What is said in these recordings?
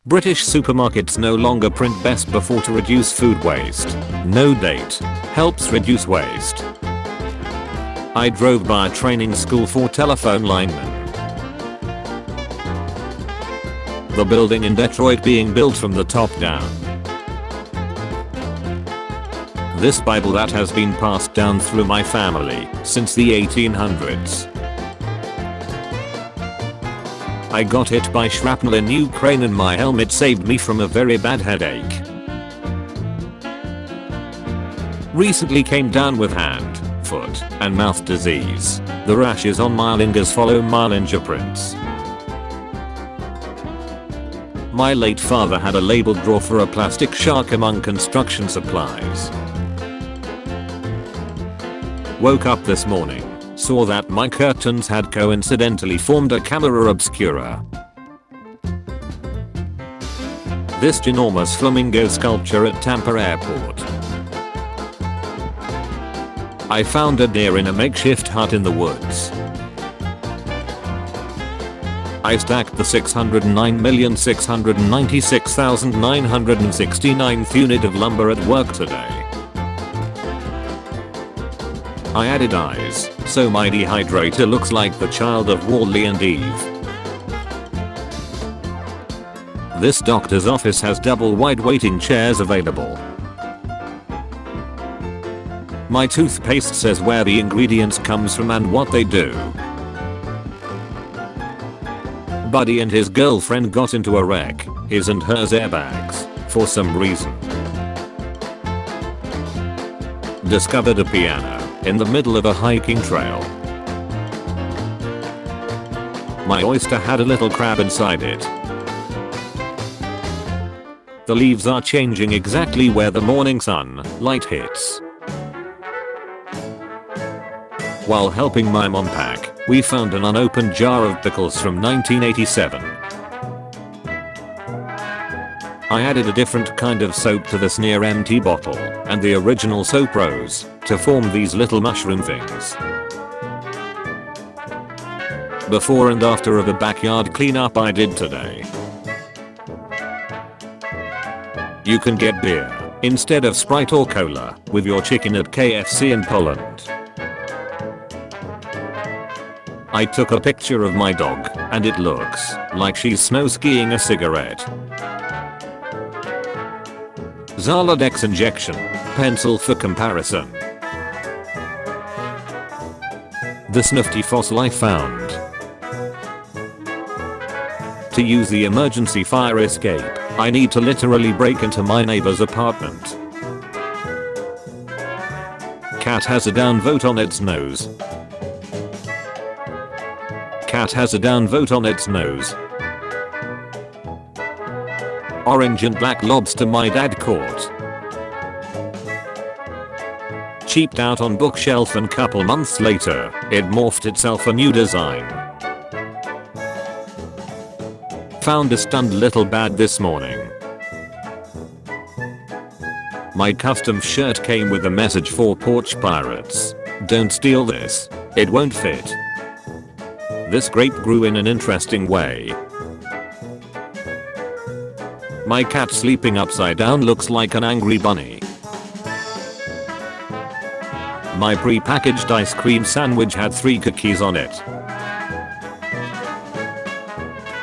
British supermarkets no longer print best before to reduce food waste. No date. Helps reduce waste. I drove by a training school for telephone linemen. The building in Detroit being built from the top down. This Bible that has been passed down through my family since the 1800s. I got hit by shrapnel in Ukraine and my helmet saved me from a very bad headache. Recently came down with hand, foot, and mouth disease. The rashes on my fingers follow my fingerprints. My late father had a label drawer for a plastic shark among construction supplies. Woke up this morning, saw that my curtains had coincidentally formed a camera obscura. This ginormous flamingo sculpture at Tampa Airport. I found a deer in a makeshift hut in the woods. I stacked the 609,696,969th unit of lumber at work today. I added eyes, so my dehydrator looks like the child of Wall-E and Eve. This doctor's office has double wide waiting chairs available. My toothpaste says where the ingredients comes from and what they do. Buddy and his girlfriend got into a wreck, his and hers airbags, for some reason. Discovered a piano in the middle of a hiking trail. My oyster had a little crab inside it. The leaves are changing exactly where the morning sun light hits. While helping my mom pack, we found an unopened jar of pickles from 1987. I added a different kind of soap to this near empty bottle and the original soap rose to form these little mushroom things. Before and after of a backyard cleanup I did today. You can get beer instead of Sprite or cola with your chicken at KFC in Poland. I took a picture of my dog and it looks like she's snow skiing a cigarette. Zoladex injection, pencil for comparison. This nifty fossil I found. To use the emergency fire escape, I need to literally break into my neighbor's apartment. Cat has a downvote on its nose. Cat has a downvote on its nose. Orange and black lobster my dad caught. Cheaped out on bookshelf and couple months later, it morphed itself a new design. Found a stunned little bad this morning. My custom shirt came with a message for porch pirates. Don't steal this, it won't fit. This grape grew in an interesting way. My cat sleeping upside down looks like an angry bunny. My pre-packaged ice cream sandwich had 3 cookies on it.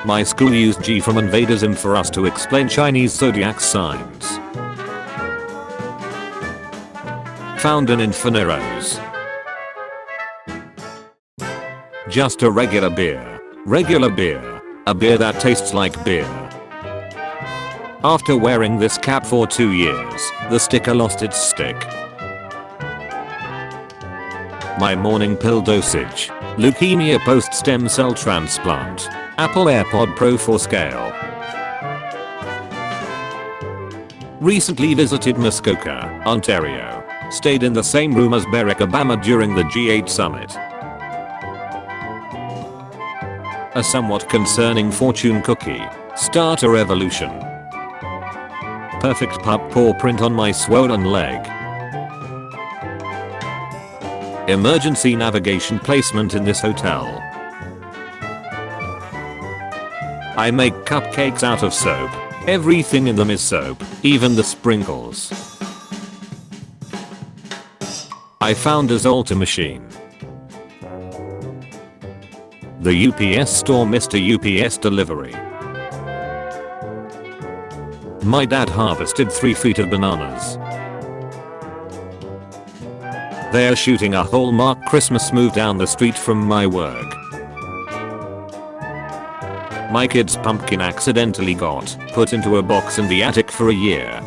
My school used G from Invaders for us to explain Chinese zodiac signs. Found an Infineros. Just a regular beer. Regular beer. A beer that tastes like beer. After wearing this cap for 2 years, the sticker lost its stick. My morning pill dosage. Leukemia post-stem cell transplant. Apple AirPod Pro for scale. Recently visited Muskoka, Ontario. Stayed in the same room as Barack Obama during the G8 summit. A somewhat concerning fortune cookie. Start a revolution. Perfect pup paw print on my swollen leg. Emergency navigation placement in this hotel. I make cupcakes out of soap. Everything in them is soap, even the sprinkles. I found a Zoltar machine. The UPS store missed a UPS delivery. My dad harvested 3 feet of bananas. They are shooting a Hallmark Christmas move down the street from my work. My kid's pumpkin accidentally got put into a box in the attic for a year.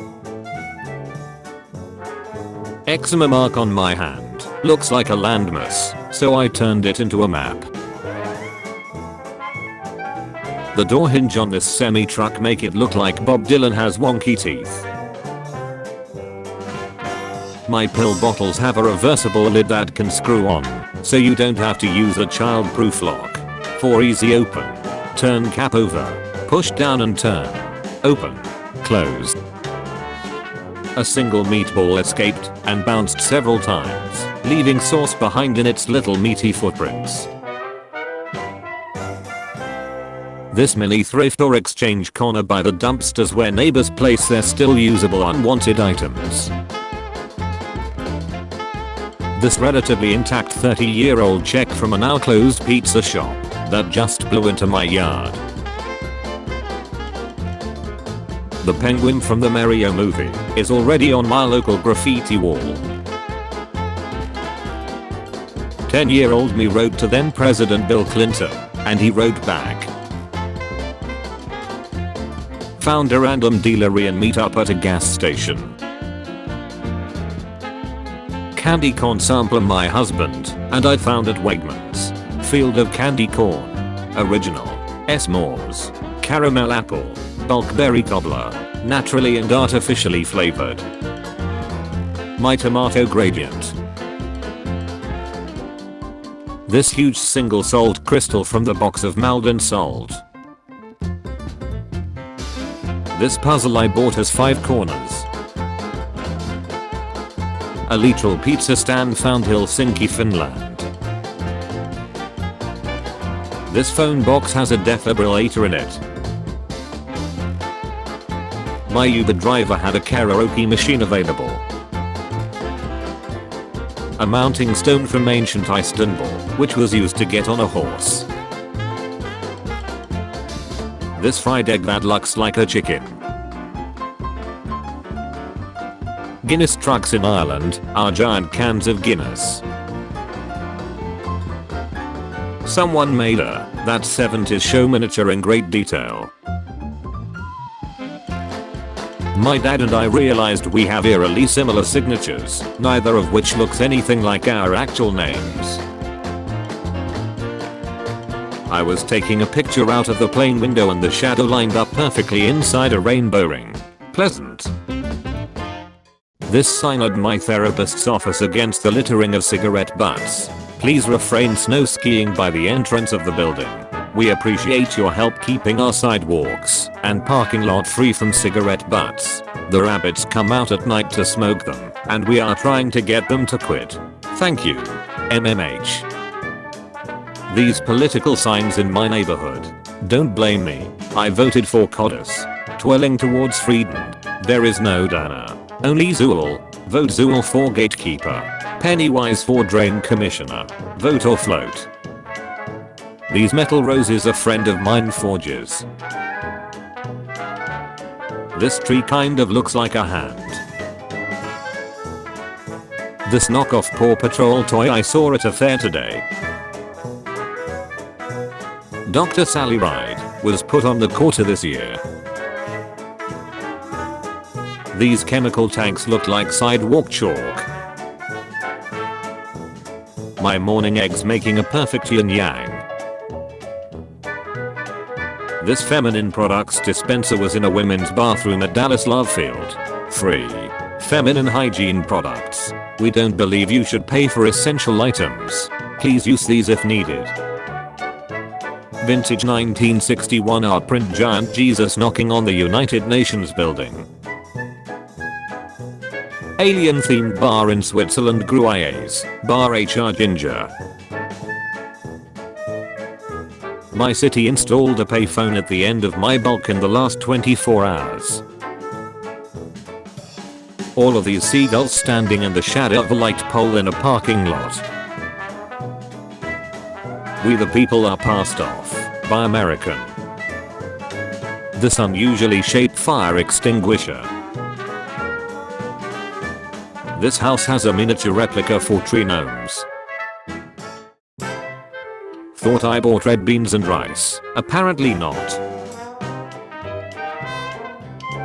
Eczema mark on my hand. Looks like a landmass, so I turned it into a map. The door hinge on this semi-truck make it look like Bob Dylan has wonky teeth. My pill bottles have a reversible lid that can screw on, so you don't have to use a child-proof lock. For easy open. Turn cap over. Push down and turn. Open. Close. A single meatball escaped and bounced several times, leaving sauce behind in its little meaty footprints. This mini thrift or exchange corner by the dumpsters where neighbors place their still usable unwanted items. This relatively intact 30-year-old check from a now closed pizza shop that just blew into my yard. The penguin from the Mario movie is already on my local graffiti wall. 10-year-old me wrote to then President Bill Clinton, and he wrote back. Found a random dealery and meet up at a gas station. Candy corn sampler my husband and I found at Wegmans. Field of candy corn. Original. S'mores. Caramel apple. Bulk berry cobbler. Naturally and artificially flavored. My tomato gradient. This huge single salt crystal from the box of Maldon salt. This puzzle I bought has 5 corners. A literal pizza stand found Helsinki, Finland. This phone box has a defibrillator in it. My Uber driver had a karaoke machine available. A mounting stone from ancient Istanbul, which was used to get on a horse. This fried egg that looks like a chicken. Guinness trucks in Ireland are giant cans of Guinness. Someone made a that 70s show miniature in great detail. My dad and I realized we have eerily similar signatures, neither of which looks anything like our actual names. I was taking a picture out of the plane window and the shadow lined up perfectly inside a rainbow ring. Pleasant. This sign at my therapist's office against the littering of cigarette butts. Please refrain snow skiing by the entrance of the building. We appreciate your help keeping our sidewalks and parking lot free from cigarette butts. The rabbits come out at night to smoke them, and we are trying to get them to quit. Thank you. MMH. These political signs in my neighborhood. Don't blame me. I voted for Codis. Twirling towards Frieden. There is no Dana. Only Zool. Vote Zool for gatekeeper. Pennywise for drain commissioner. Vote or float. These metal roses a friend of mine forges. This tree kind of looks like a hand. This knockoff Paw Patrol toy I saw at a fair today. Dr. Sally Ride was put on the quarter this year. These chemical tanks look like sidewalk chalk. My morning eggs making a perfect yin yang. This feminine products dispenser was in a women's bathroom at Dallas Love Field. Free. Feminine hygiene products. We don't believe you should pay for essential items. Please use these if needed. Vintage 1961 art print giant Jesus knocking on the United Nations building. Alien themed bar in Switzerland Gruyères, Bar HR Ginger. My city installed a payphone at the end of my block in the last 24 hours. All of these seagulls standing in the shadow of a light pole in a parking lot. We the people are passed off by American. This unusually shaped fire extinguisher. This house has a miniature replica for tree gnomes. Thought I bought red beans and rice. Apparently not.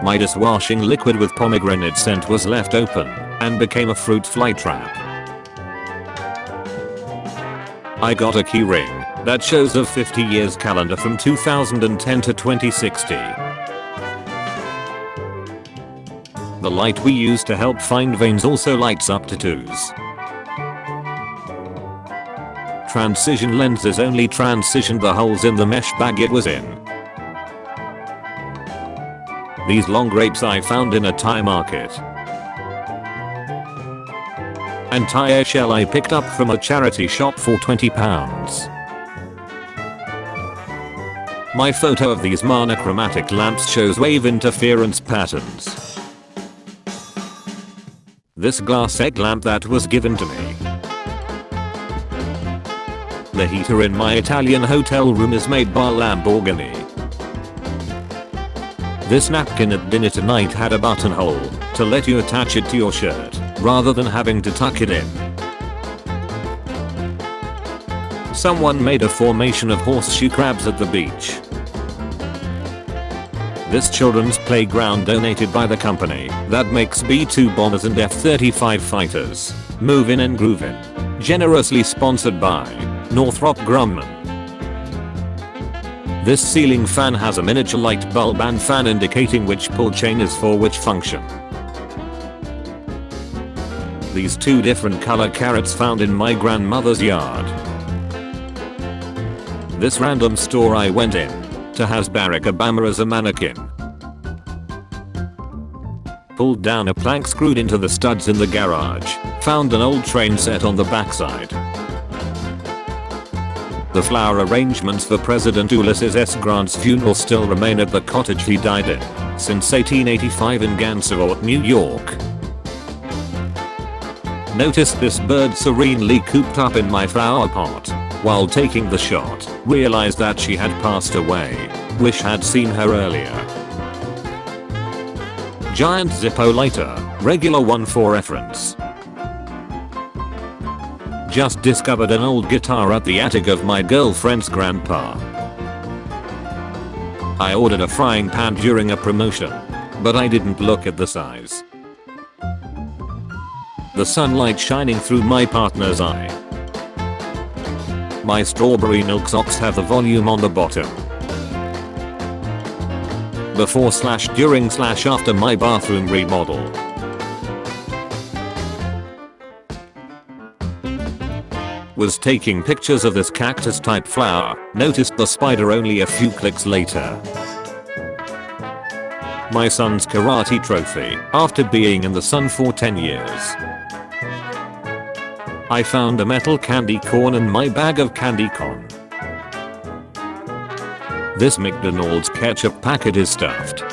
My dishwashing liquid with pomegranate scent was left open and became a fruit fly trap. I got a key ring that shows a 50 years calendar from 2010 to 2060. The light we use to help find veins also lights up tattoos. Transition lenses only transitioned the holes in the mesh bag it was in. These long grapes I found in a Thai market. Entire shell I picked up from a charity shop for £20. My photo of these monochromatic lamps shows wave interference patterns. This glass egg lamp that was given to me. The heater in my Italian hotel room is made by Lamborghini. This napkin at dinner tonight had a buttonhole to let you attach it to your shirt rather than having to tuck it in. Someone made a formation of horseshoe crabs at the beach. This children's playground donated by the company that makes B-2 bombers and F-35 fighters. Move in and groove in. Generously sponsored by Northrop Grumman. This ceiling fan has a miniature light bulb and fan indicating which pull chain is for which function. These two different color carrots found in my grandmother's yard. This random store I went in to has Barack Obama as a mannequin. Pulled down a plank screwed into the studs in the garage. Found an old train set on the backside. The flower arrangements for President Ulysses S. Grant's funeral still remain at the cottage he died in since 1885 in Gansevoort, New York. Noticed this bird serenely cooped up in my flower pot while taking the shot. Realized that she had passed away. Wish had seen her earlier. Giant Zippo lighter, regular one for reference. Just discovered an old guitar at the attic of my girlfriend's grandpa. I ordered a frying pan during a promotion, but I didn't look at the size. The sunlight shining through my partner's eye. My strawberry milk socks have the volume on the bottom. Before/during/after my bathroom remodel. Was taking pictures of this cactus type flower, noticed the spider only a few clicks later. My son's karate trophy, after being in the sun for 10 years. I found a metal candy corn in my bag of candy corn. This McDonald's ketchup packet is stuffed.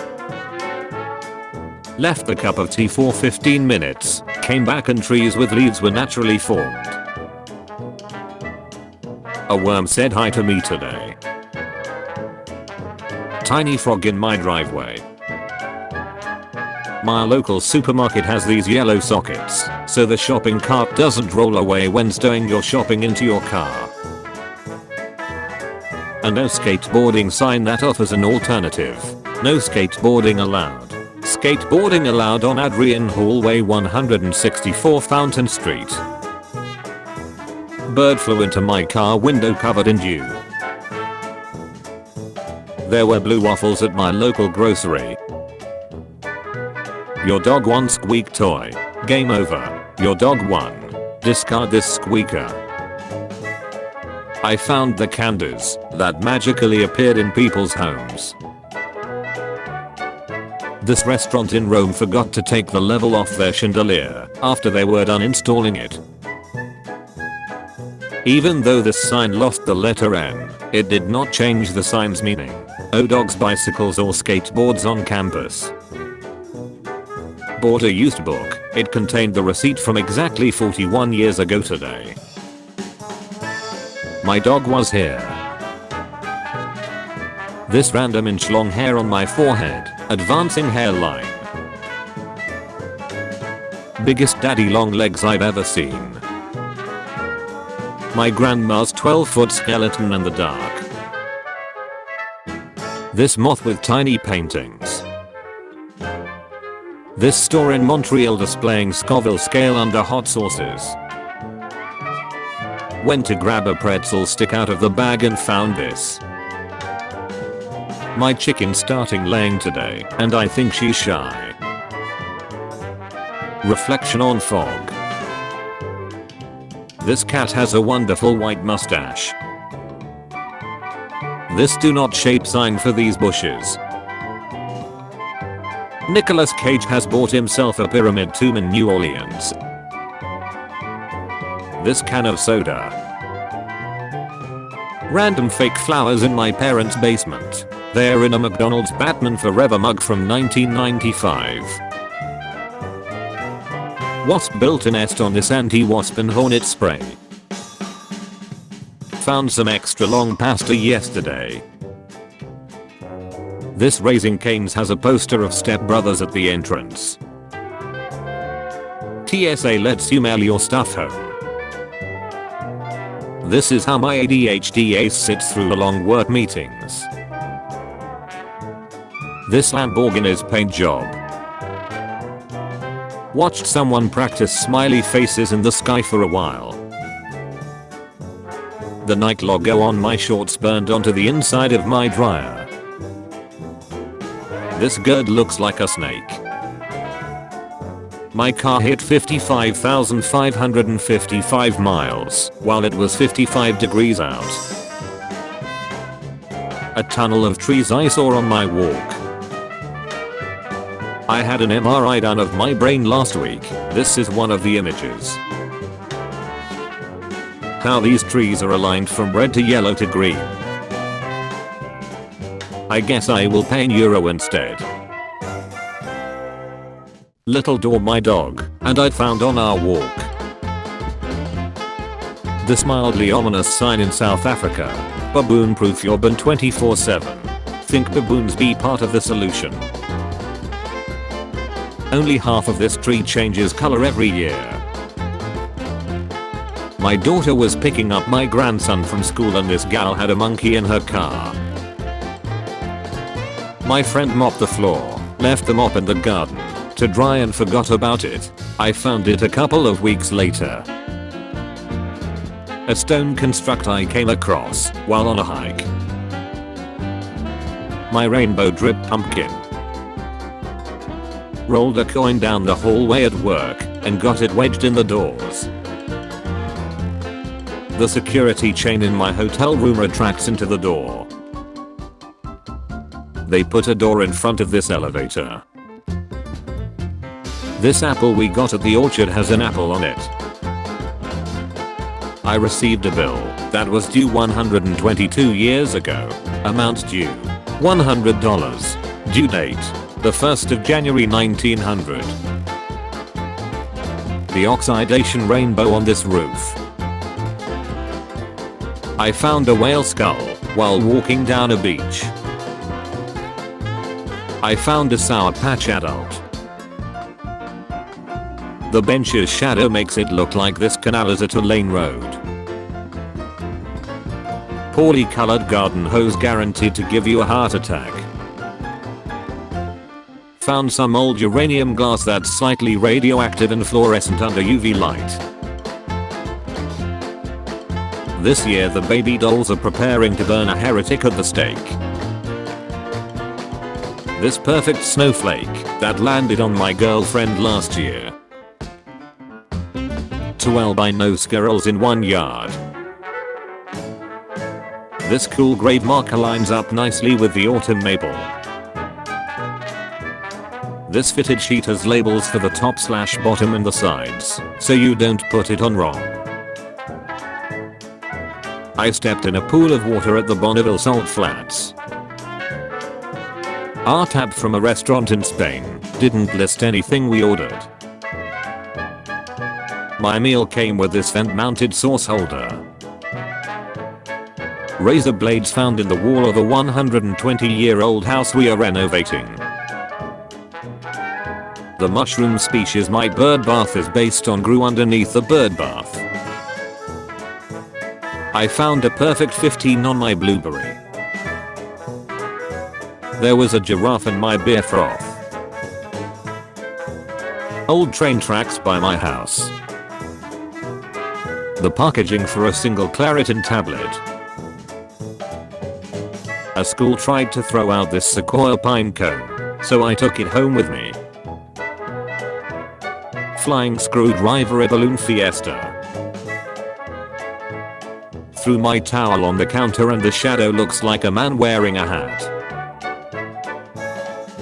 Left the cup of tea for 15 minutes, came back and trees with leaves were naturally formed. A worm said hi to me today. Tiny frog in my driveway. My local supermarket has these yellow sockets, so the shopping cart doesn't roll away when stowing your shopping into your car. A no skateboarding sign that offers an alternative. No skateboarding allowed. Skateboarding allowed on Adrian Hallway 164 Fountain Street. Bird flew into my car window covered in dew. There were blue waffles at my local grocery. Your dog wants squeak toy. Game over. Your dog won. Discard this squeaker. I found the candles that magically appeared in people's homes. This restaurant in Rome forgot to take the level off their chandelier after they were done installing it. Even though this sign lost the letter N, it did not change the sign's meaning. No dogs, bicycles or skateboards on campus. Bought a used book. It contained the receipt from exactly 41 years ago today. My dog was here. This random inch long hair on my forehead, advancing hairline. Biggest daddy long legs I've ever seen. My grandma's 12-foot skeleton in the dark. This moth with tiny paintings. This store in Montreal displaying Scoville scale under hot sauces. Went to grab a pretzel stick out of the bag and found this. My chicken starting laying today, and I think she's shy. Reflection on fog. This cat has a wonderful white mustache. This do not shape sign for these bushes. Nicolas Cage has bought himself a pyramid tomb in New Orleans. This can of soda. Random fake flowers in my parents' basement. They're in a McDonald's Batman Forever mug from 1995. Wasp built a nest on this anti-wasp and hornet spray. Found some extra long pasta yesterday. This Raising Cane's has a poster of Step Brothers at the entrance. TSA lets you mail your stuff home. This is how my ADHD ace sits through long work meetings. This Lamborghini's paint job. Watched someone practice smiley faces in the sky for a while. The night logo on my shorts burned onto the inside of my dryer. This gird looks like a snake. My car hit 55,555 miles while it was 55 degrees out. A tunnel of trees I saw on my walk. I had an MRI done of my brain last week. This is one of the images. How these trees are aligned from red to yellow to green. I guess I will pay in euro instead. Little door my dog, and I found on our walk. This mildly ominous sign in South Africa. Baboon proof your bin 24/7. Think baboons be part of the solution. Only half of this tree changes color every year. My daughter was picking up my grandson from school and this gal had a monkey in her car. My friend mopped the floor, left the mop in the garden to dry and forgot about it. I found it a couple of weeks later. A stone construct I came across while on a hike. My rainbow drip pumpkin. Rolled a coin down the hallway at work and got it wedged in the doors. The security chain in my hotel room retracts into the door. They put a door in front of this elevator. This apple we got at the orchard has an apple on it. I received a bill that was due 122 years ago. Amount due $100. Due date the 1st of January 1900. The oxidation rainbow on this roof. I found a whale skull while walking down a beach. I found a Sour Patch adult. The bench's shadow makes it look like this canal is at a lane road. Poorly colored garden hose guaranteed to give you a heart attack. Found some old uranium glass that's slightly radioactive and fluorescent under UV light. This year the baby dolls are preparing to burn a heretic at the stake. This perfect snowflake that landed on my girlfriend last year. 12 albino squirrels in one yard. This cool grave marker lines up nicely with the autumn maple. This fitted sheet has labels for the top/bottom and the sides, so you don't put it on wrong. I stepped in a pool of water at the Bonneville Salt Flats. Our tab from a restaurant in Spain didn't list anything we ordered. My meal came with this vent-mounted sauce holder. Razor blades found in the wall of a 120-year-old house we are renovating. The mushroom species my bird bath is based on grew underneath the bird bath. I found a perfect 15 on my blueberry. There was a giraffe in my beer froth. Old train tracks by my house. The packaging for a single Claritin tablet. A school tried to throw out this sequoia pine cone, so I took it home with me. Flying screwdriver, a balloon fiesta. Threw my towel on the counter and the shadow looks like a man wearing a hat.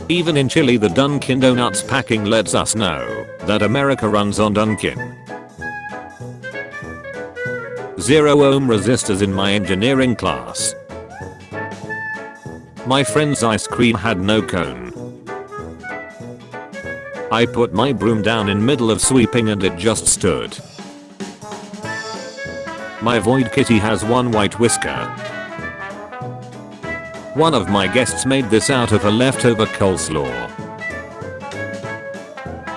Even in Chile, the Dunkin' Donuts packing lets us know that America runs on Dunkin'. 0 ohm resistors in my engineering class. My friend's ice cream had no cone. I put my broom down in middle of sweeping and it just stood. My void kitty has one white whisker. One of my guests made this out of a leftover coleslaw.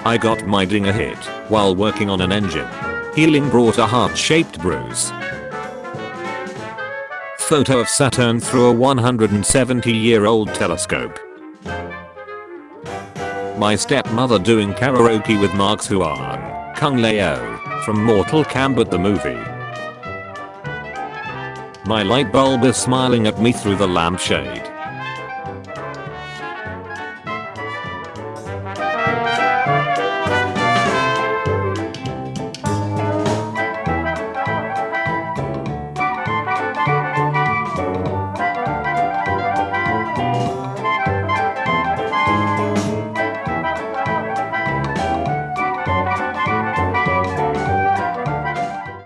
I got my dinger hit while working on an engine. Healing brought a heart-shaped bruise. Photo of Saturn through a 170-year-old telescope. My stepmother doing karaoke with Mark Huang, Kung Leo, from Mortal Kombat the movie. My light bulb is smiling at me through the lampshade.